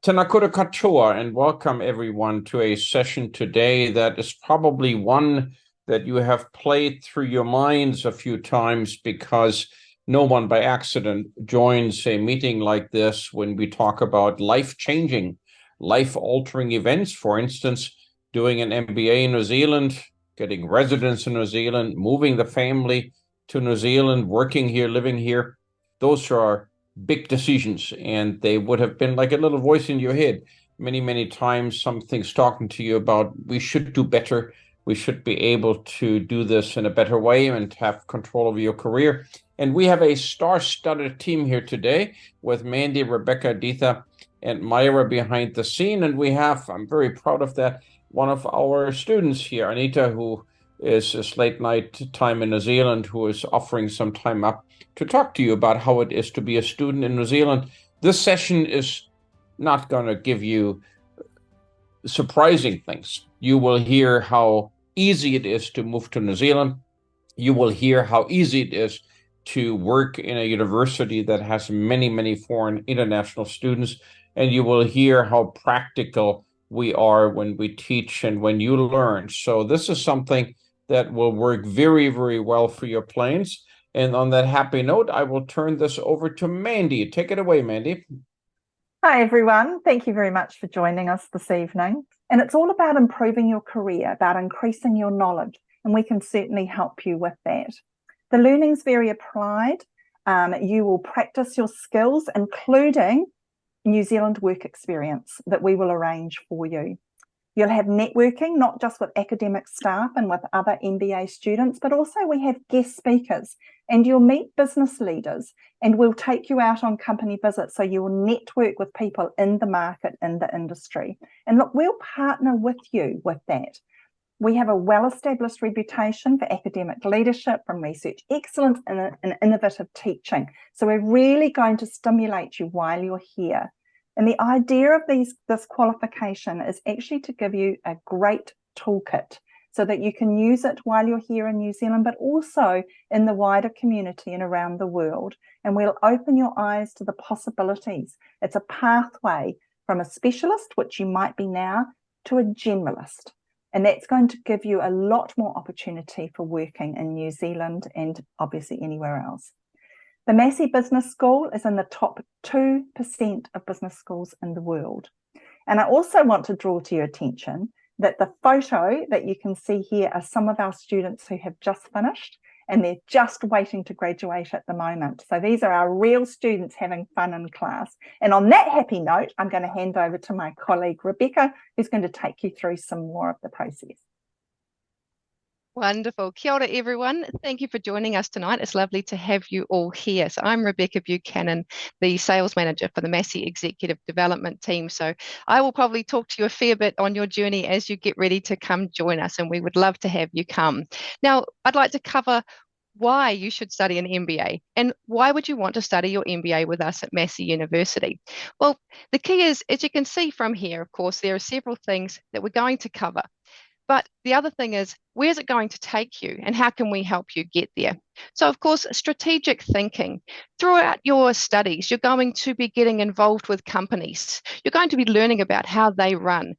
Tēnā koutou katoa, and welcome everyone to a session today that is probably one that you have played through your minds a few times because no one by accident joins a meeting like this when we talk about life-changing, life-altering events. For instance, doing an MBA in New Zealand, getting residence in New Zealand, moving the family to New Zealand, working here, living here. Those are big decisions, and they would have been like a little voice in your head many, many times. Something's talking to you about we should do better. We should be able to do this in a better way and have control of your career. And we have a star-studded team here today with Mandy, Rebecca, Deetha, and Myra behind the scene. And we have, I'm very proud of that, one of our students here, Anita, who is this late night time in New Zealand, who is offering some time up to talk to you about how it is to be a student in New Zealand. This session is not going to give you surprising things. You will hear how easy it is to move to New Zealand. You will hear how easy it is to work in a university that has many, many foreign international students. And you will hear how practical we are when we teach and when you learn. So this is something that will work very, very well for your plans. And on that happy note, I will turn this over to Mandy. Take it away, Mandy. Hi, everyone. Thank you very much for joining us this evening. And it's all about improving your career, about increasing your knowledge, and we can certainly help you with that. The learning's very applied. You will practice your skills, including New Zealand work experience that we will arrange for you. You'll have networking, not just with academic staff and with other MBA students, but also we have guest speakers, and you'll meet business leaders, and we'll take you out on company visits so you will network with people in the market, in the industry. And look, we'll partner with you with that. We have a well-established reputation for academic leadership, from research excellence and innovative teaching. So we're really going to stimulate you while you're here. And the idea of this qualification is actually to give you a great toolkit so that you can use it while you're here in New Zealand, but also in the wider community and around the world. And we'll open your eyes to the possibilities. It's a pathway from a specialist, which you might be now, to a generalist. And that's going to give you a lot more opportunity for working in New Zealand and obviously anywhere else. The Massey Business School is in the top 2% of business schools in the world. And I also want to draw to your attention that the photo that you can see here are some of our students who have just finished, and they're just waiting to graduate at the moment. So these are our real students having fun in class. And on that happy note, I'm going to hand over to my colleague, Rebecca, who's going to take you through some more of the process. Wonderful. Kia ora, everyone. Thank you for joining us tonight. It's lovely to have you all here. So I'm Rebecca Buchanan, the sales manager for the Massey Executive Development Team. So I will probably talk to you a fair bit on your journey as you get ready to come join us, and we would love to have you come. Now, I'd like to cover why you should study an MBA and why would you want to study your MBA with us at Massey University. Well, the key is, as you can see from here, of course, there are several things that we're going to cover. But the other thing is, where's it going to take you and how can we help you get there? So, of course, strategic thinking. Throughout your studies, you're going to be getting involved with companies. You're going to be learning about how they run,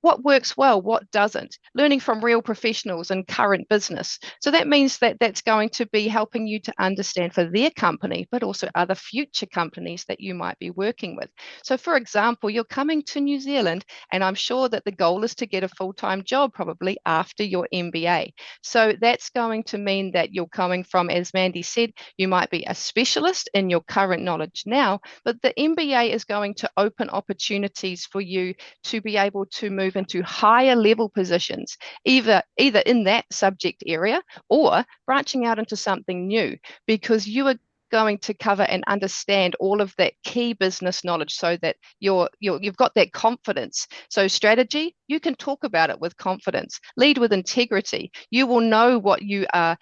what works well, what doesn't, learning from real professionals in current business. So that means that that's going to be helping you to understand for their company, but also other future companies that you might be working with. So for example, you're coming to New Zealand, and I'm sure that the goal is to get a full-time job probably after your MBA. So that's going to mean that you're coming from, as Mandy said, you might be a specialist in your current knowledge now, but the MBA is going to open opportunities for you to be able to move into higher level positions, either in that subject area or branching out into something new, because you are going to cover and understand all of that key business knowledge so that you've got that confidence. So strategy, you can talk about it with confidence. Lead with integrity. You will know what you are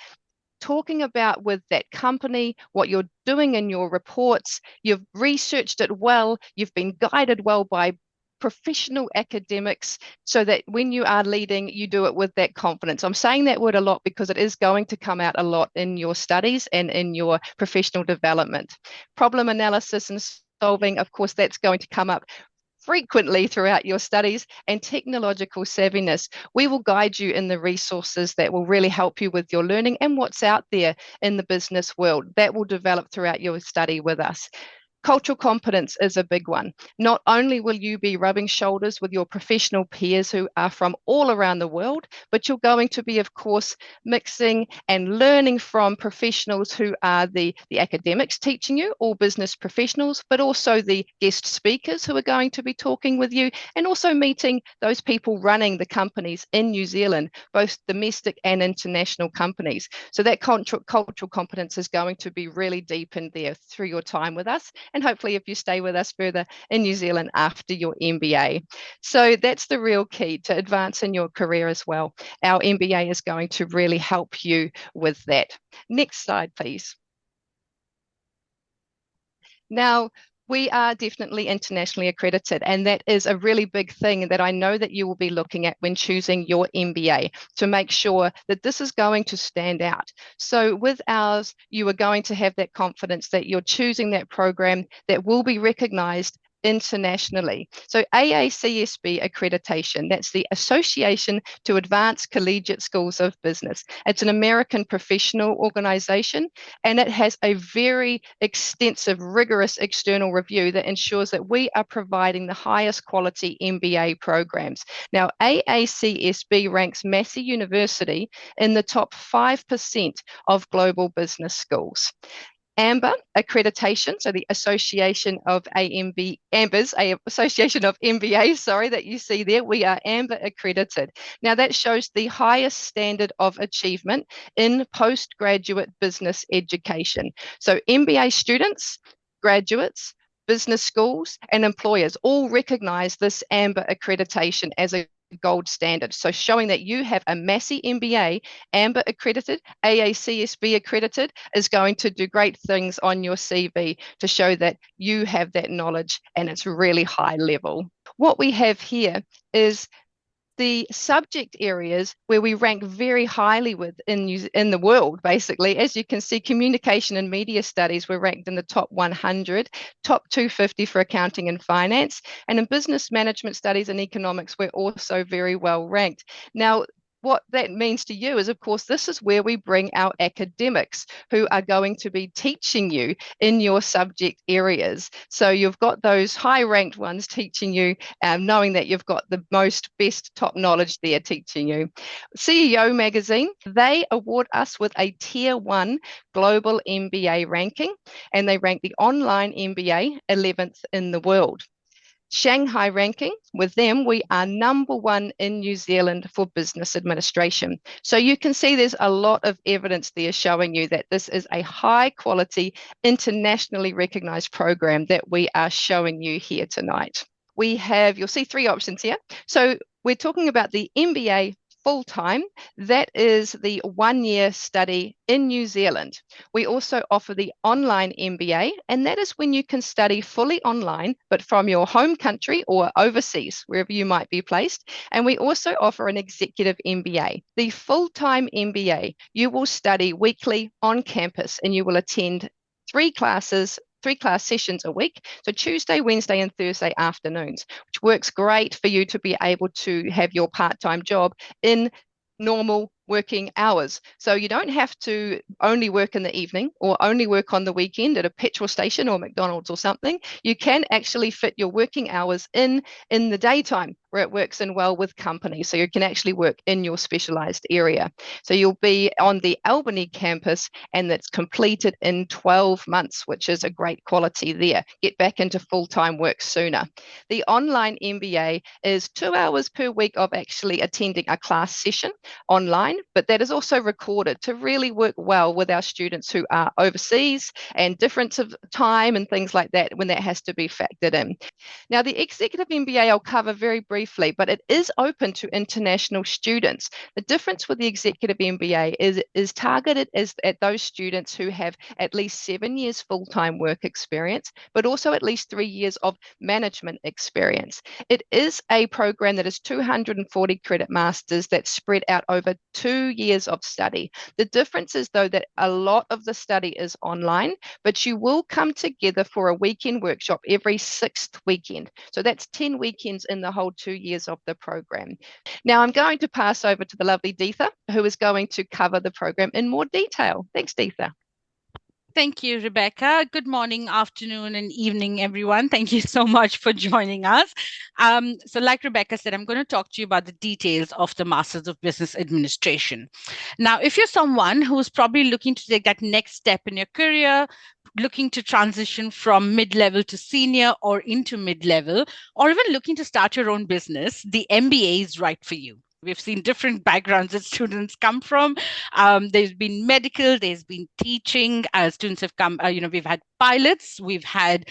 talking about with that company, what you're doing in your reports. You've researched it well. You've been guided well by professional academics, so that when you are leading, you do it with that confidence. I'm saying that word a lot because it is going to come out a lot in your studies and in your professional development. Problem analysis and solving, of course, that's going to come up frequently throughout your studies, and technological savviness. We will guide you in the resources that will really help you with your learning and what's out there in the business world that will develop throughout your study with us. Cultural competence is a big one. Not only will you be rubbing shoulders with your professional peers who are from all around the world, but you're going to be, of course, mixing and learning from professionals who are the academics teaching you, all business professionals, but also the guest speakers who are going to be talking with you, and also meeting those people running the companies in New Zealand, both domestic and international companies. So that cultural competence is going to be really deep in there through your time with us, and hopefully if you stay with us further in New Zealand after your MBA. So that's the real key to advance in your career as well. Our MBA is going to really help you with that. Next slide, please. Now, we are definitely internationally accredited, and that is a really big thing that I know that you will be looking at when choosing your MBA to make sure that this is going to stand out. So with ours, you are going to have that confidence that you're choosing that program that will be recognized internationally. So AACSB accreditation, that's the Association to Advance Collegiate Schools of Business. It's an American professional organization, and it has a very extensive, rigorous external review that ensures that we are providing the highest quality MBA programs. Now, AACSB ranks Massey University in the top 5% of global business schools. AMBA accreditation, so the Association of Association of MBA, that you see there, we are AMBA accredited. Now that shows the highest standard of achievement in postgraduate business education. So MBA students, graduates, business schools, and employers all recognize this AMBA accreditation as a gold standard. So showing that you have a Massey MBA, AMBA accredited, AACSB accredited, is going to do great things on your CV to show that you have that knowledge and it's really high level. What we have here is the subject areas where we rank very highly in the world, basically. As you can see, communication and media studies were ranked in the top 100, top 250 for accounting and finance, and in business management studies and economics, we're also very well ranked. Now, what that means to you is, of course, this is where we bring our academics who are going to be teaching you in your subject areas. So you've got those high-ranked ones teaching you, knowing that you've got the best top knowledge there teaching you. CEO Magazine, they award us with a Tier 1 global MBA ranking, and they rank the online MBA 11th in the world. Shanghai ranking, with them, we are #1 in New Zealand for business administration. So you can see there's a lot of evidence there showing you that this is a high quality, internationally recognized program that we are showing you here tonight. You'll see 3 options here. So we're talking about the MBA full-time. That is the 1-year study in New Zealand. We also offer the online MBA, and that is when you can study fully online, but from your home country or overseas, wherever you might be placed. And we also offer an executive MBA. The full-time MBA, you will study weekly on campus, and you will attend 3 class sessions a week, so Tuesday, Wednesday, and Thursday afternoons, which works great for you to be able to have your part-time job in normal working hours. So you don't have to only work in the evening or only work on the weekend at a petrol station or McDonald's or something. You can actually fit your working hours in the daytime where it works in well with companies. So you can actually work in your specialized area. So you'll be on the Albany campus, and that's completed in 12 months, which is a great quality there. Get back into full-time work sooner. The online MBA is 2 hours per week of actually attending a class session online, but that is also recorded to really work well with our students who are overseas and difference of time and things like that when that has to be factored in. Now, the executive MBA I'll cover very briefly, but it is open to international students. The difference with the executive MBA is targeted at those students who have at least 7 years full-time work experience, but also at least 3 years of management experience. It is a program that is 240 credit masters that's spread out over 2 2 years of study. The difference is, though, that a lot of the study is online, but you will come together for a weekend workshop every 6th weekend. So that's 10 weekends in the whole 2 years of the program. Now I'm going to pass over to the lovely Deetha, who is going to cover the program in more detail. Thanks, Deetha. Thank you, Rebecca. Good morning, afternoon, and evening, everyone. Thank you so much for joining us. So like Rebecca said, I'm going to talk to you about the details of the Masters of Business Administration. Now, if you're someone who's probably looking to take that next step in your career, looking to transition from mid-level to senior or into mid-level, or even looking to start your own business, the MBA is right for you. We've seen different backgrounds that students come from. There's been medical, there's been teaching. Students have come, we've had pilots, we've had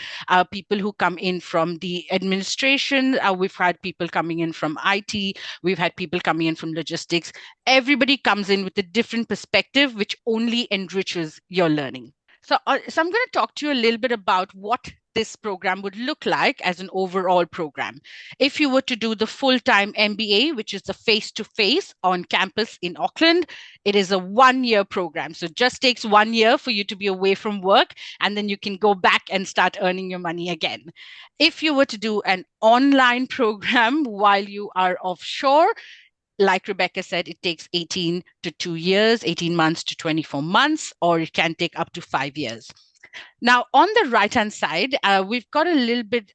people who come in from the administration, we've had people coming in from IT, we've had people coming in from logistics. Everybody comes in with a different perspective, which only enriches your learning. So I'm going to talk to you a little bit about what this program would look like as an overall program. If you were to do the full-time MBA, which is the face-to-face on campus in Auckland, it is a 1-year program. So it just takes 1 year for you to be away from work, and then you can go back and start earning your money again. If you were to do an online program while you are offshore, like Rebecca said, it takes 18 to 2 years, 18 months to 24 months, or it can take up to 5 years. Now, on the right-hand side, we've got a little bit,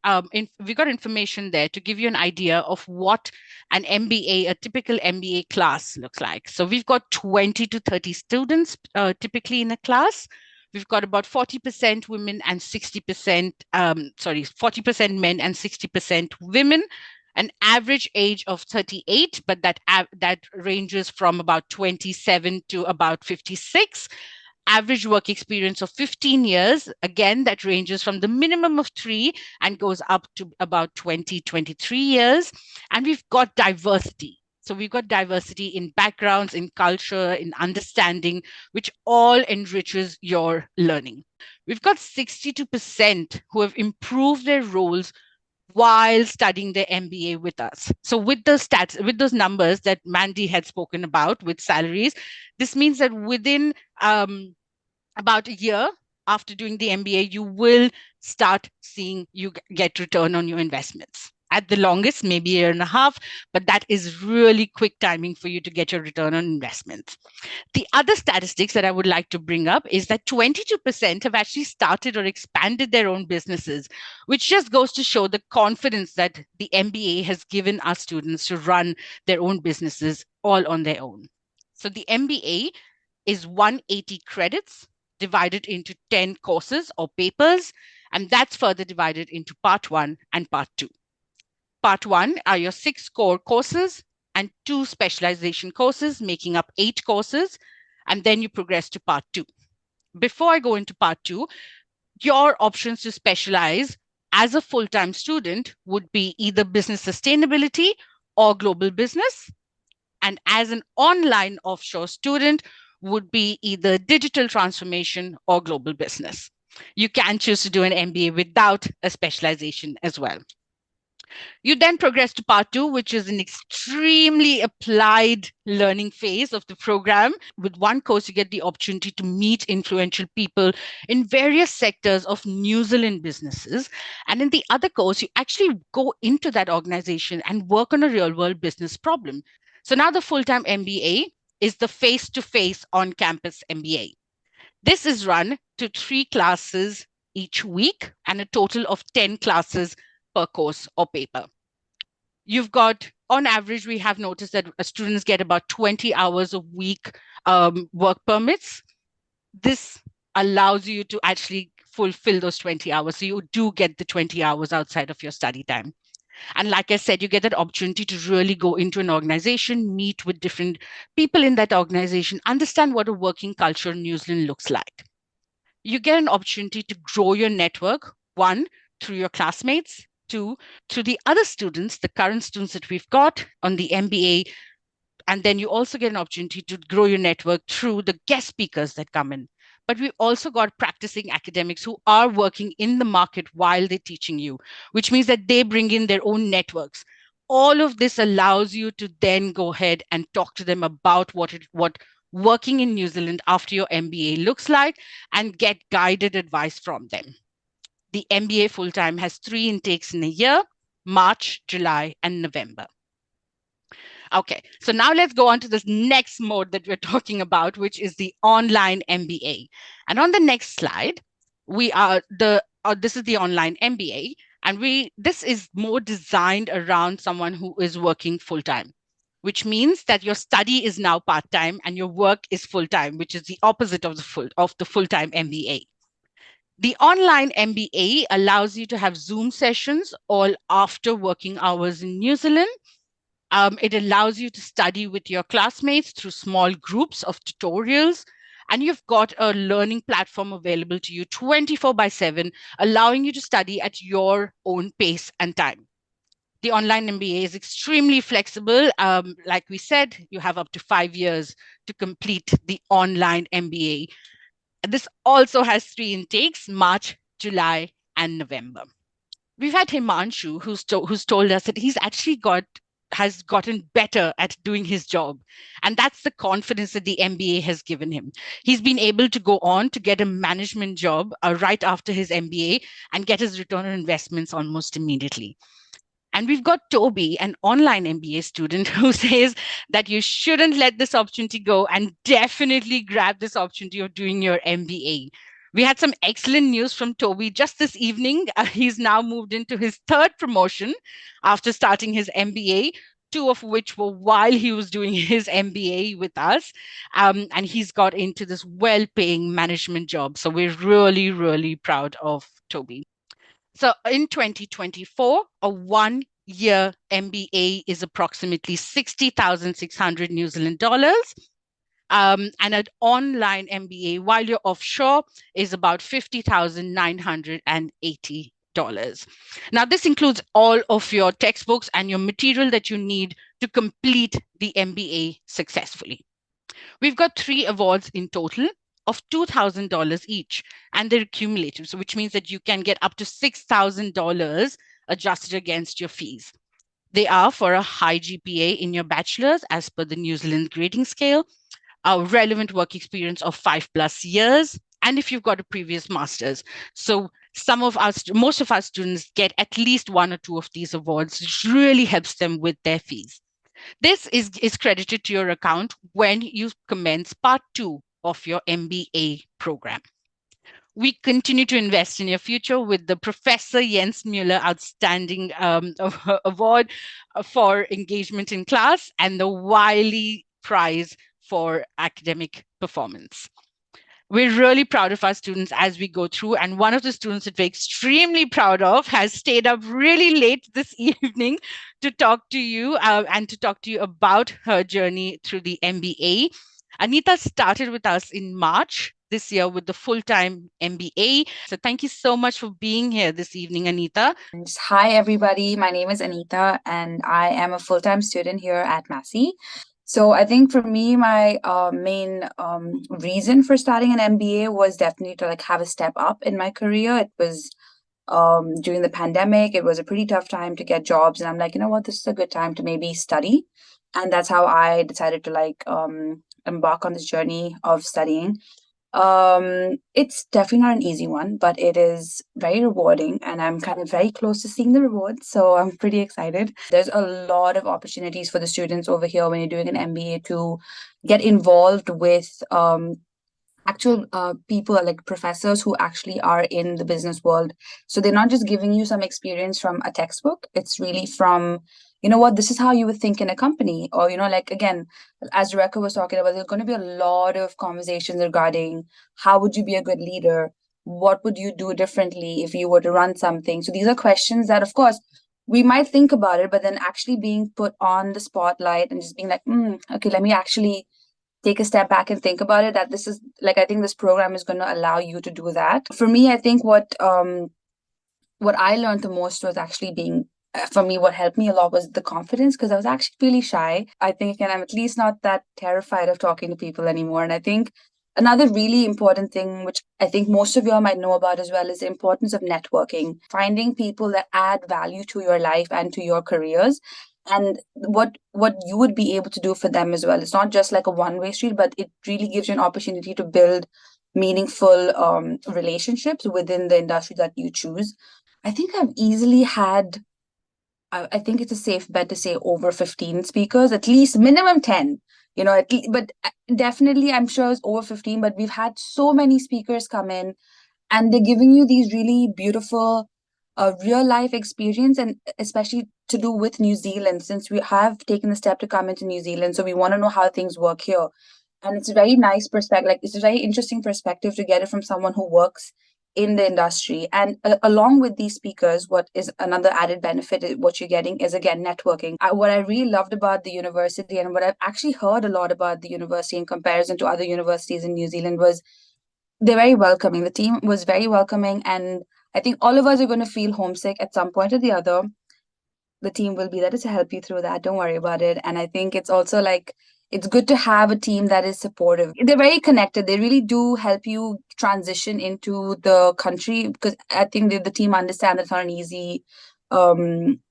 we've got information there to give you an idea of what an MBA, a typical MBA class looks like. So we've got 20 to 30 students typically in a class. We've got about 40% women and 60%, 40% men and 60% women. An average age of 38, but that ranges from about 27 to about 56. Average work experience of 15 years. Again, that ranges from the minimum of 3 and goes up to about 20, 23 years. And we've got diversity. So we've got diversity in backgrounds, in culture, in understanding, which all enriches your learning. We've got 62% who have improved their roles while studying their MBA with us. So with the stats, with those numbers that Mandy had spoken about with salaries, this means that within about a year after doing the MBA, you will start seeing you get return on your investments. At the longest, maybe a year and a half, but that is really quick timing for you to get your return on investments. The other statistics that I would like to bring up is that 22% have actually started or expanded their own businesses, which just goes to show the confidence that the MBA has given our students to run their own businesses all on their own. So the MBA is 180 credits divided into 10 courses or papers, and that's further divided into part 1 and part 2. Part 1 are your 6 core courses and 2 specialization courses, making up 8 courses, and then you progress to part 2. Before I go into part 2, your options to specialize as a full-time student would be either business sustainability or global business, and as an online offshore student would be either digital transformation or global business. You can choose to do an MBA without a specialization as well. You then progress to part 2, which is an extremely applied learning phase of the program. With one course, you get the opportunity to meet influential people in various sectors of New Zealand businesses. And in the other course, you actually go into that organization and work on a real-world business problem. So now the full-time MBA is the face-to-face on-campus MBA. This is run to 3 classes each week and a total of 10 classes per course or paper. You've got, on average, we have noticed that students get about 20 hours a week work permits. This allows you to actually fulfill those 20 hours. So you do get the 20 hours outside of your study time. And like I said, you get that opportunity to really go into an organization, meet with different people in that organization, understand what a working culture in New Zealand looks like. You get an opportunity to grow your network, 1, through your classmates, 2, through the other students, the current students that we've got on the MBA. And then you also get an opportunity to grow your network through the guest speakers that come in. But we've also got practicing academics who are working in the market while they're teaching you, which means that they bring in their own networks. all of this allows you to then go ahead and talk to them about what working in New Zealand after your MBA looks like and get guided advice from them. The MBA full-time has 3 intakes in a year: March, July, and November. Okay, so now let's go on to this next mode that we're talking about, which is the online MBA. And on the next slide, this is the online MBA, and this is more designed around someone who is working full-time, which means that your study is now part-time and your work is full-time, which is the opposite of the full-time MBA. The online MBA allows you to have Zoom sessions all after working hours in New Zealand. It allows you to study with your classmates through small groups of tutorials, and you've got a learning platform available to you 24/7, allowing you to study at your own pace and time. The online MBA is extremely flexible. Like we said, you have up to 5 years to complete the online MBA. This also has 3 intakes: March, July, and November. We've had Himanshu, who's told us that he's actually has gotten better at doing his job. And that's the confidence that the MBA has given him. He's been able to go on to get a management job right after his MBA and get his return on investments almost immediately. And we've got Toby, an online MBA student, who says that you shouldn't let this opportunity go and definitely grab this opportunity of doing your MBA. We had some excellent news from Toby just this evening. He's now moved into his 3rd promotion after starting his MBA, 2 of which were while he was doing his MBA with us. And he's got into this well-paying management job. So we're really, really proud of Toby. So in 2024, a 1-year MBA is approximately 60,600 New Zealand dollars. And an online MBA while you're offshore is about $50,980. Now, this includes all of your textbooks and your material that you need to complete the MBA successfully. We've got 3 awards in total of $2,000 each, and they're cumulative, so which means that you can get up to $6,000 adjusted against your fees. They are for a high GPA in your bachelor's as per the New Zealand grading scale, a relevant work experience of 5+ years, and if you've got a previous master's. So most of our students get at least 1 or 2 of these awards, which really helps them with their fees. This is credited to your account when you commence part 2 of your MBA program. We continue to invest in your future with the Professor Jens Mueller Outstanding Award for Engagement in Class and the Wiley Prize for Academic Performance. We're really proud of our students as we go through, and one of the students that we're extremely proud of has stayed up really late this evening to talk to you and to talk to you about her journey through the MBA. Anita started with us in March this year with the full-time MBA. So thank you so much for being here this evening, Anita. Hi, everybody. My name is Anita, and I am a full-time student here at Massey. So I think for me, my main reason for starting an MBA was definitely to have a step up in my career. It was during the pandemic. It was a pretty tough time to get jobs, and I'm like, you know what, this is a good time to maybe study. And that's how I decided to embark on this journey of studying. It's definitely not an easy one, but it is very rewarding, and I'm kind of very close to seeing the rewards, so I'm pretty excited. There's a lot of opportunities for the students over here when you're doing an MBA to get involved with actual people, like professors who actually are in the business world. So they're not just giving you some experience from a textbook. It's really from, you know what, this is how you would think in a company. Or, again, as Rebecca was talking about, there's going to be a lot of conversations regarding how would you be a good leader? What would you do differently if you were to run something? So these are questions that, of course, we might think about it, but then actually being put on the spotlight and just being like, okay, let me actually take a step back and think about it, that this is I think this program is going to allow you to do that. For me, I think what I learned the most was actually being, for me, what helped me a lot was the confidence, because I was actually really shy. I think, again, I'm at least not that terrified of talking to people anymore. And I think another really important thing, which I think most of you all might know about as well, is the importance of networking, finding people that add value to your life and to your careers. and what you would be able to do for them as well. It's not just like a one-way street, but it really gives you an opportunity to build meaningful relationships within the industry that you choose. I think I've easily had, I think it's a safe bet to say over 15 speakers, at least minimum 10, but definitely I'm sure it's over 15, but we've had so many speakers come in and they're giving you these really beautiful real life experience, and especially to do with New Zealand, since we have taken the step to come into New Zealand. So we want to know how things work here. And it's a very nice perspective, like it's a very interesting perspective to get it from someone who works in the industry. And along with these speakers, what is another added benefit, what you're getting is, again, networking. What I really loved about the university, and what I've actually heard a lot about the university in comparison to other universities in New Zealand, was they're very welcoming. The team was very welcoming, and I think all of us are going to feel homesick at some point or the other. The team will be there to help you through that. Don't worry about it. And I think it's also like, it's good to have a team that is supportive. They're very connected. They really do help you transition into the country, because I think the team understands it's not an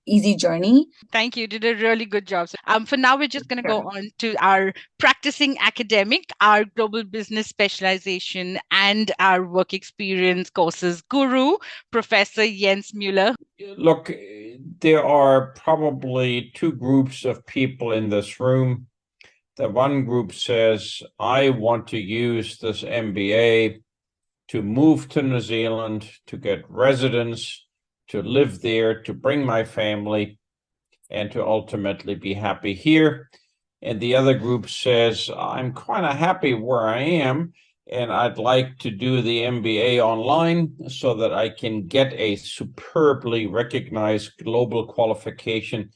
easy journey. Thank you. Did a really good job. For now, we're just going to go on to our practicing academic, our global business specialization, and our work experience courses guru, Professor Jens Müller. Look, there are probably two groups of people in this room. The one group says, I want to use this MBA to move to New Zealand, to get residence, to live there, to bring my family, and to ultimately be happy here. And the other group says, I'm kind of happy where I am, and I'd like to do the MBA online so that I can get a superbly recognized global qualification,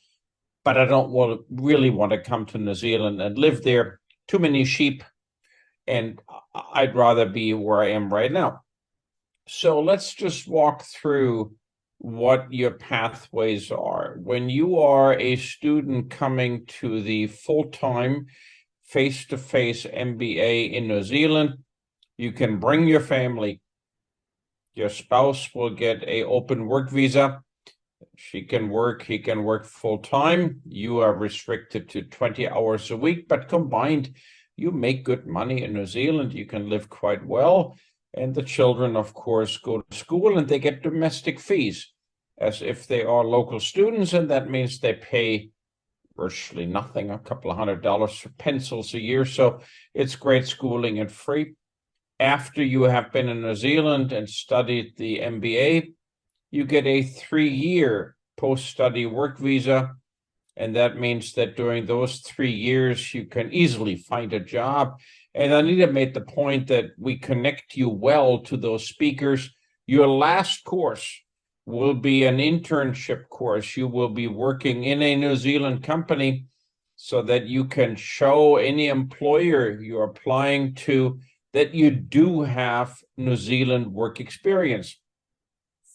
but I don't really want to come to New Zealand and live there. Too many sheep, and I'd rather be where I am right now. So let's just walk through what your pathways are. When you are a student coming to the full-time, face-to-face MBA in New Zealand, you can bring your family. Your spouse will get an open work visa. She can work, he can work full-time. You are restricted to 20 hours a week, but combined, you make good money in New Zealand. You can live quite well. And the children, of course, go to school and they get domestic fees as if they are local students. And that means they pay virtually nothing, a couple of $100 for pencils a year. So it's great schooling and free. After you have been in New Zealand and studied the MBA, you get a 3-year post-study work visa. And that means that during those 3 years, you can easily find a job. And Anita made the point that we connect you well to those speakers. Your last course will be an internship course. You will be working in a New Zealand company so that you can show any employer you're applying to that you do have New Zealand work experience.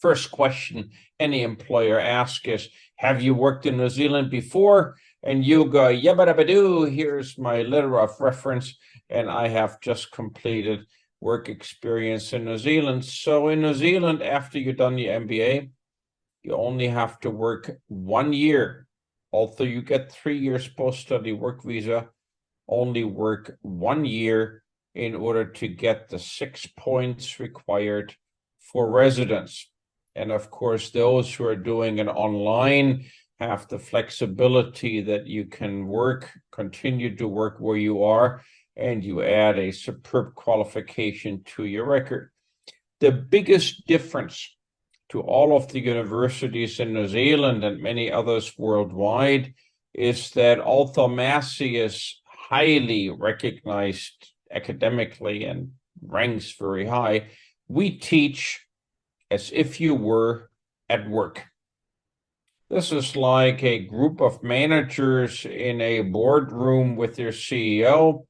First question any employer asks is, have you worked in New Zealand before? And you go, yabba-dabba-doo, here's my letter of reference, and I have just completed work experience in New Zealand. So in New Zealand, after you've done the MBA, you only have to work 1 year. Although you get 3 years post-study work visa, only work 1 year in order to get the 6 points required for residence. And of course, those who are doing it online have the flexibility that you can continue to work where you are, and you add a superb qualification to your record. The biggest difference to all of the universities in New Zealand and many others worldwide is that although Massey is highly recognized academically and ranks very high, we teach as if you were at work. This is like a group of managers in a boardroom with their CEO,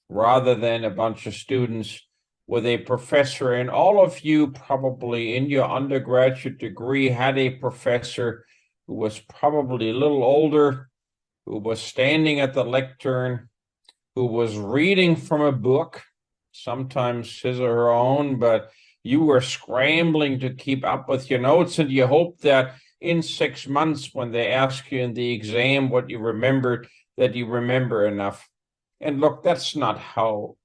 rather than a bunch of students with a professor. And all of you probably in your undergraduate degree had a professor who was probably a little older, who was standing at the lectern, who was reading from a book, sometimes his or her own, but you were scrambling to keep up with your notes, and you hope that in 6 months when they ask you in the exam what you remembered, that you remember enough. And look, that's not how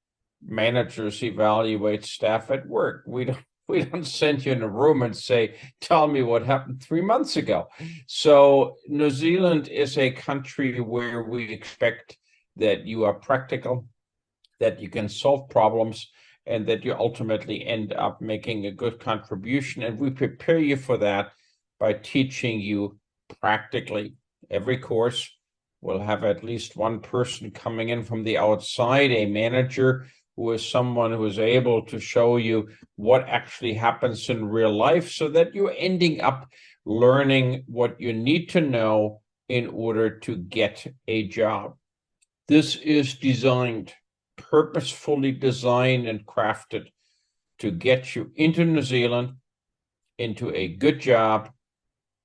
managers evaluate staff at work. We don't send you in a room and say, tell me what happened 3 months ago. So New Zealand is a country where we expect that you are practical, that you can solve problems, and that you ultimately end up making a good contribution. And we prepare you for that by teaching you practically. Every course will have at least one person coming in from the outside, a manager who is someone who is able to show you what actually happens in real life, so that you're ending up learning what you need to know in order to get a job. This is designed, purposefully designed and crafted to get you into New Zealand, into a good job.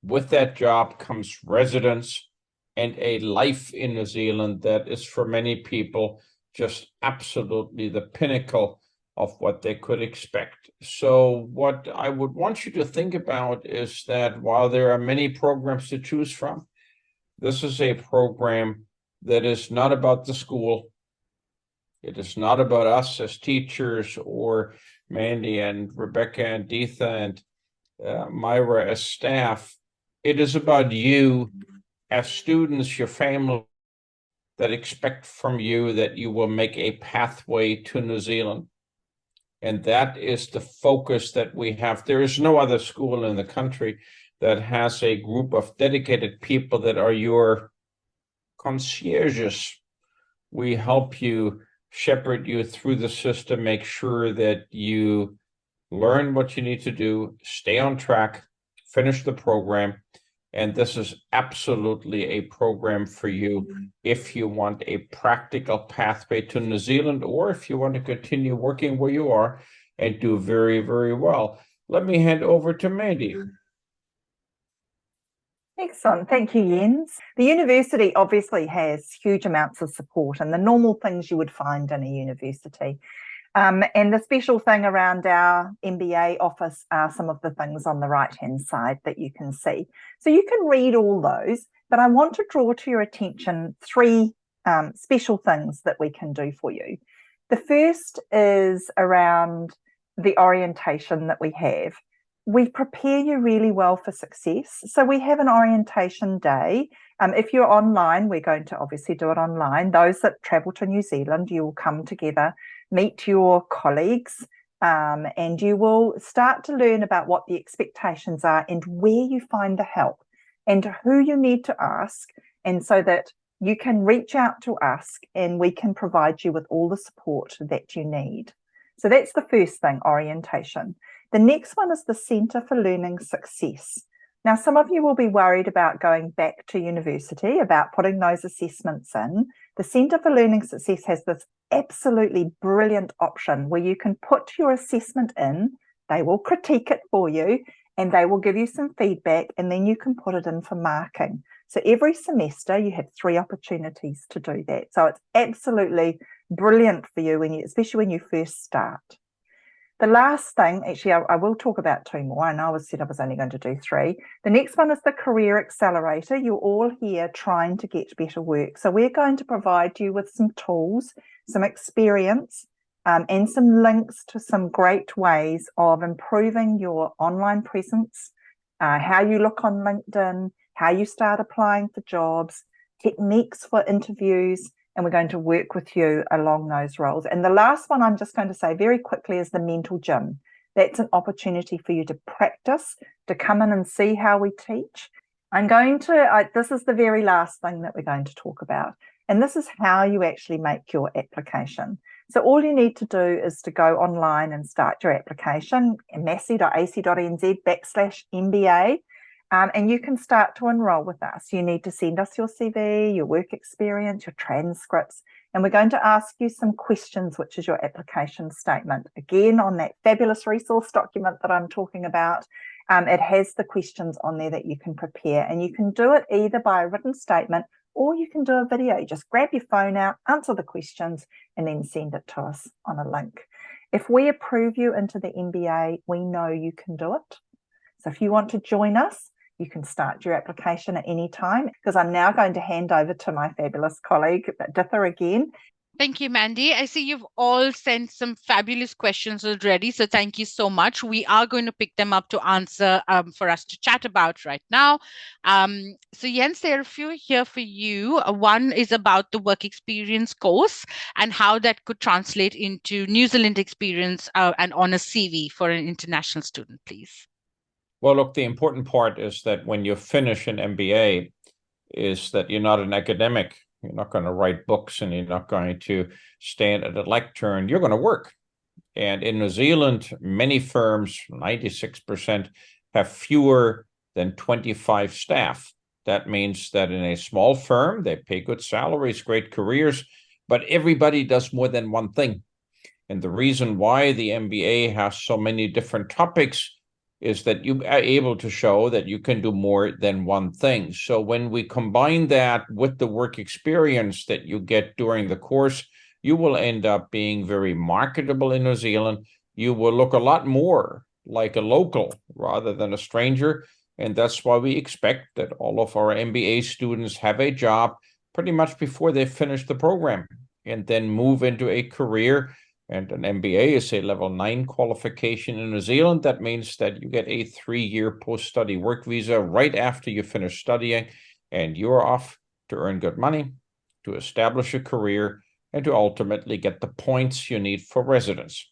With that job comes residence and a life in New Zealand that is, for many people, just absolutely the pinnacle of what they could expect. So what I would want you to think about is that while there are many programs to choose from, this is a program that is not about the school. It is not about us as teachers, or Mandy and Rebecca and Deetha and Myra as staff. It is about you as students, your family, that expect from you that you will make a pathway to New Zealand. And that is the focus that we have. There is no other school in the country that has a group of dedicated people that are your concierges. We help you, shepherd you through the system, make sure that you learn what you need to do, stay on track, finish the program. And this is absolutely a program for you if you want a practical pathway to New Zealand, or if you want to continue working where you are and do very, very well. Let me hand over to Mandy. Excellent. Thank you, Jens. The university obviously has huge amounts of support and the normal things you would find in a university. And the special thing around our MBA office are some of the things on the right-hand side that you can see. So you can read all those, but I want to draw to your attention three special things that we can do for you. The first is around the orientation that we have. We prepare you really well for success. So we have an orientation day. If you're online, we're going to obviously do it online. Those that travel to New Zealand, you will come together, meet your colleagues, and you will start to learn about what the expectations are and where you find the help and who you need to ask, and so that you can reach out to us and we can provide you with all the support that you need. So that's the first thing, orientation. The next one is the Centre for Learning Success. Now, some of you will be worried about going back to university, about putting those assessments in. The Centre for Learning Success has this absolutely brilliant option where you can put your assessment in, they will critique it for you, and they will give you some feedback, and then you can put it in for marking. So every semester you have 3 opportunities to do that. So it's absolutely brilliant for you, especially when you first start. The last thing, actually, I will talk about 2 more. I know I said I was only going to do 3. The next one is the Career Accelerator. You're all here trying to get better work. So we're going to provide you with some tools, some experience, and some links to some great ways of improving your online presence, how you look on LinkedIn, how you start applying for jobs, techniques for interviews, and we're going to work with you along those roles. And the last one I'm just going to say very quickly is the mental gym. That's an opportunity for you to practice, to come in and see how we teach. This is the very last thing that we're going to talk about. And this is how you actually make your application. So all you need to do is to go online and start your application, massey.ac.nz/MBA. And you can start to enroll with us. You need to send us your CV, your work experience, your transcripts, and we're going to ask you some questions, which is your application statement. Again, on that fabulous resource document that I'm talking about, it has the questions on there that you can prepare, and you can do it either by a written statement or you can do a video. You just grab your phone out, answer the questions, and then send it to us on a link. If we approve you into the MBA, we know you can do it. So if you want to join us, You can start your application at any time, because I'm now going to hand over to my fabulous colleague, Ditha, again. Thank you, Mandy. I see you've all sent some fabulous questions already, so thank you so much. We are going to pick them up to answer for us to chat about right now. So Jens, there are a few here for you. One is about the work experience course and how that could translate into New Zealand experience and on a CV for an international student, please. Well, look, the important part is that when you finish an MBA, is that you're not an academic. You're not going to write books and you're not going to stand at a lectern. You're going to work. And in New Zealand, many firms, 96%, have fewer than 25 staff. That means that in a small firm, they pay good salaries, great careers, but everybody does more than one thing. And the reason why the MBA has so many different topics is that you are able to show that you can do more than one thing. So when we combine that with the work experience that you get during the course, you will end up being very marketable in New Zealand. You will look a lot more like a local rather than a stranger. And that's why we expect that all of our MBA students have a job pretty much before they finish the program and then move into a career. And an MBA is a level 9 qualification in New Zealand. That means that you get a 3-year post-study work visa right after you finish studying, and you're off to earn good money, to establish a career, and to ultimately get the points you need for residence.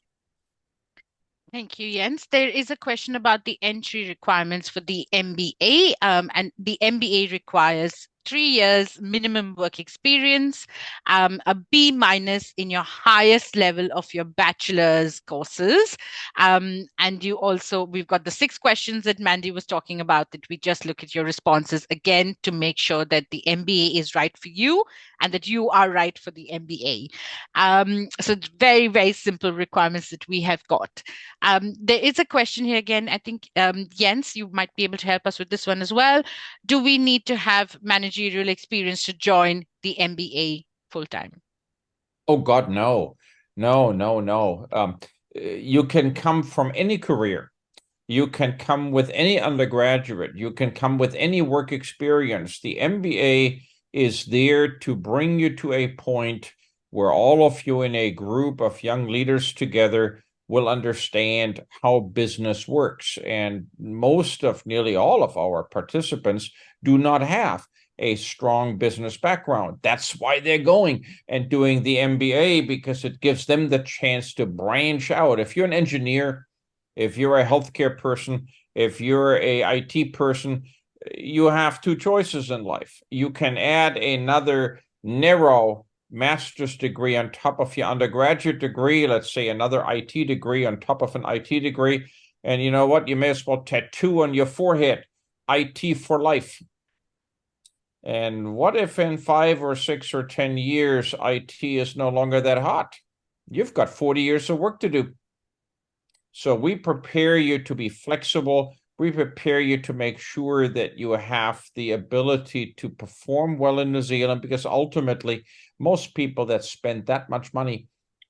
Thank you, Jens. There is a question about the entry requirements for the MBA, and the MBA requires 3 years minimum work experience, a B- in your highest level of your bachelor's courses. And we've got the 6 questions that Mandy was talking about that we just look at your responses again to make sure that the MBA is right for you and that you are right for the MBA. So very, very simple requirements that we have got. There is a question here again. I think, Jens, you might be able to help us with this one as well. Do we need to have managerial experience to join the MBA full-time? Oh, God, no. No. You can come from any career. You can come with any undergraduate. You can come with any work experience. The MBA is there to bring you to a point where all of you in a group of young leaders together will understand how business works. And nearly all of our participants do not have a strong business background. That's why they're going and doing the MBA, because it gives them the chance to branch out. If you're an engineer, if you're a healthcare person, if you're a IT person, you have 2 choices in life. You can add another narrow master's degree on top of your undergraduate degree, let's say another IT degree on top of an IT degree. And you know what? You may as well tattoo on your forehead, IT for life. And what if in 5 or 6 or 10 years, IT is no longer that hot? You've got 40 years of work to do. So we prepare you to be flexible. We prepare you to make sure that you have the ability to perform well in New Zealand, because ultimately, most people that spend that much money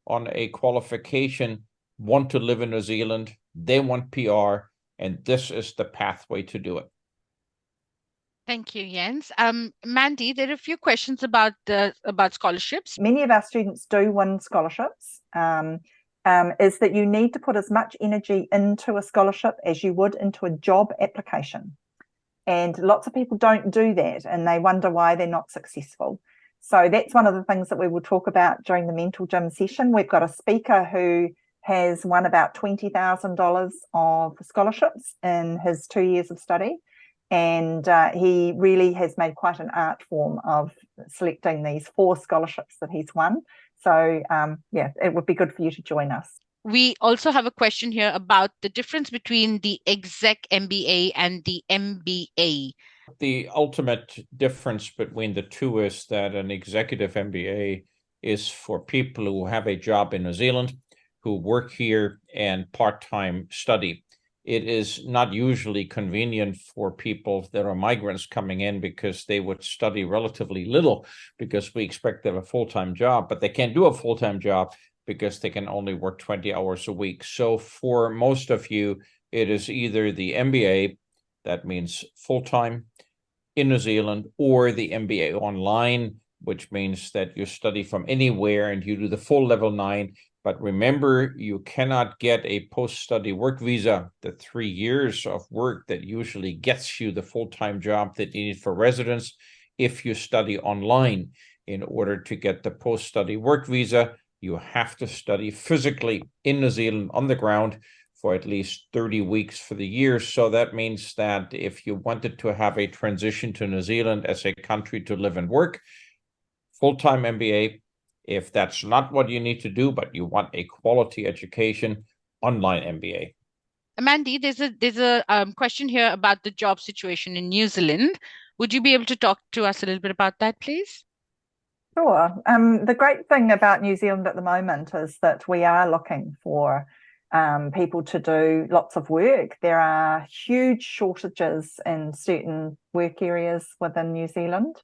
on a qualification want to live in New Zealand. They want PR, and this is the pathway to do it. Thank you, Jens. Mandy, there are a few questions about scholarships. Many of our students do win scholarships. Is that you need to put as much energy into a scholarship as you would into a job application. And lots of people don't do that, and they wonder why they're not successful. So that's one of the things that we will talk about during the Mental Gym session. We've got a speaker who has won about $20,000 of scholarships in his 2 years of study. And he really has made quite an art form of selecting these 4 scholarships that he's won. So, it would be good for you to join us. We also have a question here about the difference between the exec MBA and the MBA. The ultimate difference between the two is that an executive MBA is for people who have a job in New Zealand, who work here and part-time study. It is not usually convenient for people that are migrants coming in, because they would study relatively little, because we expect them a full-time job, but they can't do a full-time job because they can only work 20 hours a week. So for most of you, it is either the MBA that means full-time in New Zealand, or the MBA online, which means that you study from anywhere and you do the full level 9. But remember, you cannot get a post-study work visa, the 3 years of work that usually gets you the full-time job that you need for residence, if you study online. In order to get the post-study work visa, you have to study physically in New Zealand on the ground for at least 30 weeks for the year. So that means that if you wanted to have a transition to New Zealand as a country to live and work, full-time MBA. If that's not what you need to do, but you want a quality education, online MBA. Mandy, there's a question here about the job situation in New Zealand. Would you be able to talk to us a little bit about that, please? Sure. The great thing about New Zealand at the moment is that we are looking for people to do lots of work. There are huge shortages in certain work areas within New Zealand.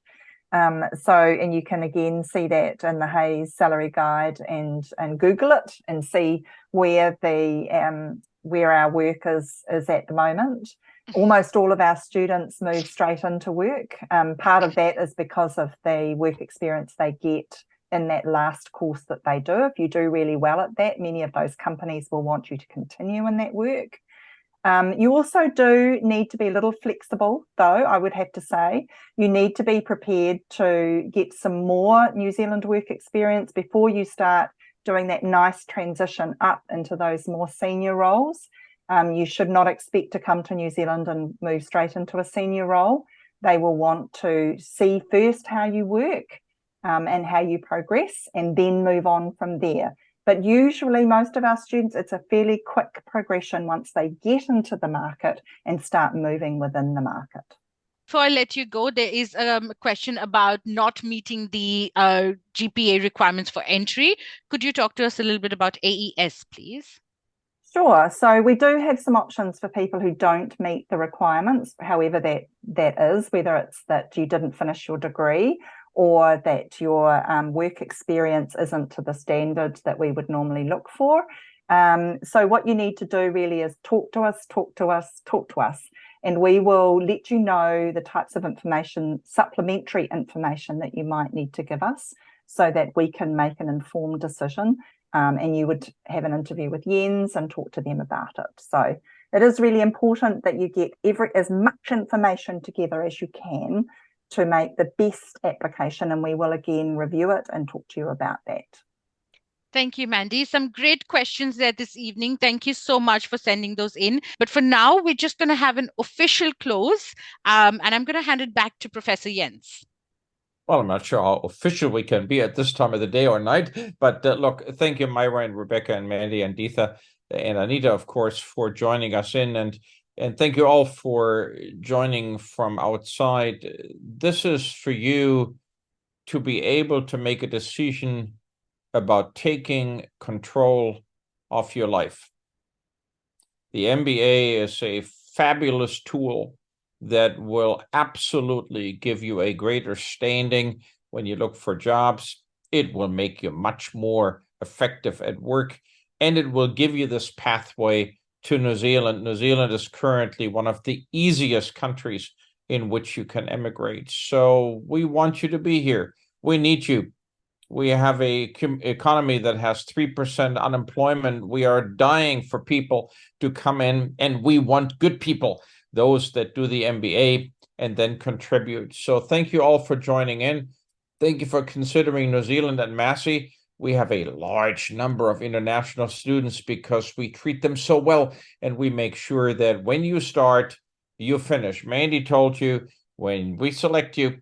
And you can again see that in the Hayes salary guide and Google it and see where our work is at the moment. Almost all of our students move straight into work. Part of that is because of the work experience they get in that last course that they do. If you do really well at that, many of those companies will want you to continue in that work. You also do need to be a little flexible, though, I would have to say. You need to be prepared to get some more New Zealand work experience before you start doing that nice transition up into those more senior roles. You should not expect to come to New Zealand and move straight into a senior role. They will want to see first how you work and how you progress, and then move on from there. But usually most of our students, it's a fairly quick progression once they get into the market and start moving within the market. Before I let you go, there is a question about not meeting the GPA requirements for entry. Could you talk to us a little bit about AES, please? Sure. So we do have some options for people who don't meet the requirements, however that is, whether it's that you didn't finish your degree or that your work experience isn't to the standards that we would normally look for. So what you need to do really is talk to us, and we will let you know the types of information, supplementary information that you might need to give us so that we can make an informed decision. And you would have an interview with Jens and talk to them about it. So it is really important that you get as much information together as you can to make the best application, and we will again review it and talk to you about that. Thank you, Mandy. Some great questions there this evening. Thank you so much for sending those in. But for now, we're just going to have an official close, and I'm going to hand it back to Professor Jens. Well, I'm not sure how official we can be at this time of the day or night, but look, thank you, Myra and Rebecca and Mandy and Deetha and Anita, of course, for joining us in, and thank you all for joining from outside. This is for you to be able to make a decision about taking control of your life. The MBA is a fabulous tool that will absolutely give you a greater standing when you look for jobs. It will make you much more effective at work, and it will give you this pathway to New Zealand. New Zealand is currently one of the easiest countries in which you can emigrate. So we want you to be here. We need you. We have a economy that has 3% unemployment. We are dying for people to come in, and we want good people, those that do the MBA and then contribute. So thank you all for joining in. Thank you for considering New Zealand and Massey. We have a large number of international students because we treat them so well, and we make sure that when you start, you finish. Mandy told you, when we select you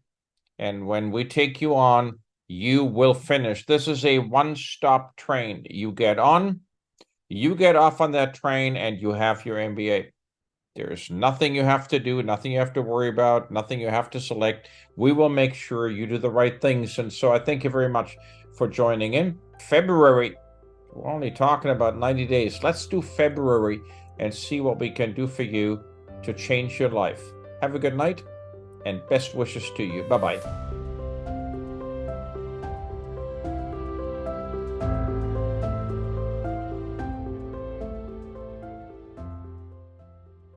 and when we take you on, you will finish. This is a one-stop train. You get on, you get off on that train, and you have your MBA. There's nothing you have to do, nothing you have to worry about, nothing you have to select. We will make sure you do the right things. And so I thank you very much for joining in. February, we're only talking about 90 days. Let's do February and see what we can do for you to change your life. Have a good night and best wishes to you. Bye-bye.